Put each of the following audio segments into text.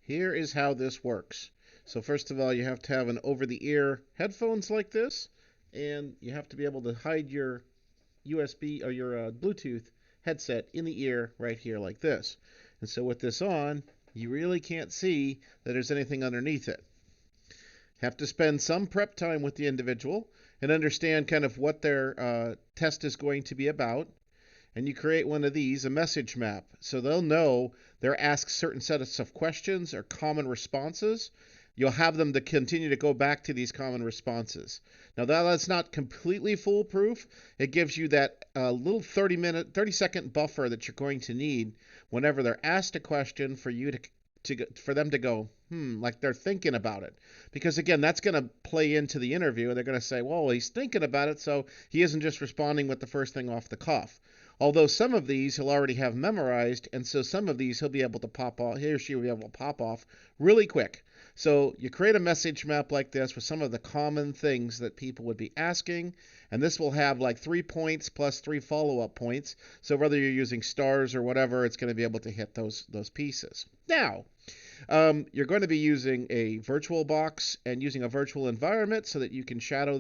here is how this works. So first of all, you have to have an over-the-ear headphones like this, and you have to be able to hide your USB or your Bluetooth headset in the ear right here like this. And so with this on, you really can't see that there's anything underneath it. Have to spend some prep time with the individual and understand kind of what their test is going to be about. And you create one of these, a message map. So they'll know they're asked certain sets of questions or common responses. You'll have them to continue to go back to these common responses. Now that's not completely foolproof. It gives you that little 30-second buffer that you're going to need whenever they're asked a question for you for them to go, like they're thinking about it. Because again, that's going to play into the interview. They're going to say, well, he's thinking about it, so he isn't just responding with the first thing off the cuff. Although some of these he'll already have memorized, and so some of these he'll be able to pop off, he or she will be able to pop off really quick. So you create a message map like this with some of the common things that people would be asking, and this will have like 3 points plus 3 follow-up points. So whether you're using stars or whatever, it's going to be able to hit those pieces. Now, you're going to be using a virtual box and using a virtual environment so that you can shadow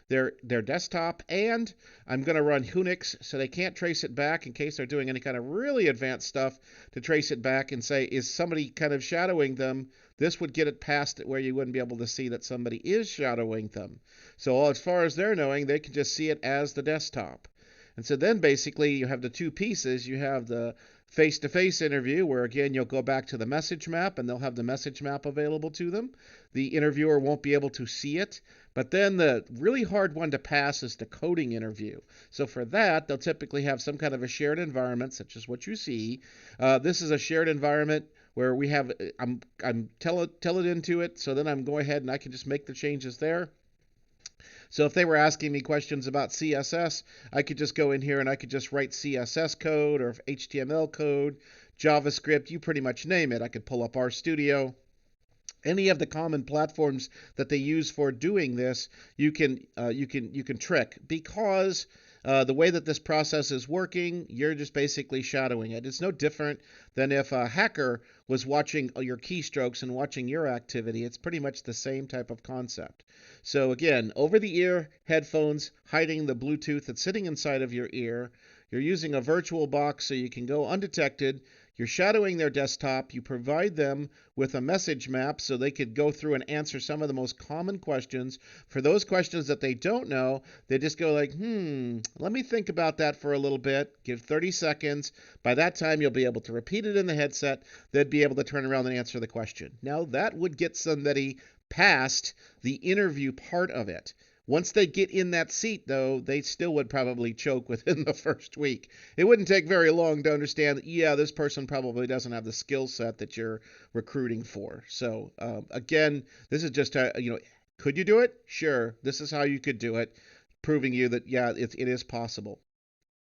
their desktop. And I'm going to run Unix so they can't trace it back in case they're doing any kind of really advanced stuff to trace it back and say, is somebody kind of shadowing them? This would get it past it where you wouldn't be able to see that somebody is shadowing them. So as far as they're knowing, they can just see it as the desktop. And so then basically you have the two pieces. You have the face-to-face interview where again you'll go back to the message map and they'll have the message map available to them. The interviewer won't be able to see it. But then the really hard one to pass is the coding interview. So for that, they'll typically have some kind of a shared environment, such as what you see. This is a shared environment where we have I'm tell it into it. So then I'm going ahead and I can just make the changes there. So if they were asking me questions about CSS, I could just go in here and I could just write CSS code or HTML code, JavaScript, you pretty much name it. I could pull up RStudio. Any of the common platforms that they use for doing this, you can trick because the way that this process is working, you're just basically shadowing it. It's no different than if a hacker was watching your keystrokes and watching your activity. It's pretty much the same type of concept. So again, over-the-ear headphones hiding the Bluetooth that's sitting inside of your ear. You're using a virtual box so you can go undetected. You're shadowing their desktop. You provide them with a message map so they could go through and answer some of the most common questions. For those questions that they don't know, they just go like, let me think about that for a little bit. Give 30 seconds. By that time, you'll be able to repeat it in the headset. They'd be able to turn around and answer the question. Now, that would get somebody past the interview part of it. Once they get in that seat, though, they still would probably choke within the first week. It wouldn't take very long to understand that, yeah, this person probably doesn't have the skill set that you're recruiting for. So, again, this is just, could you do it? Sure. This is how you could do it, proving you that, yeah, it is possible.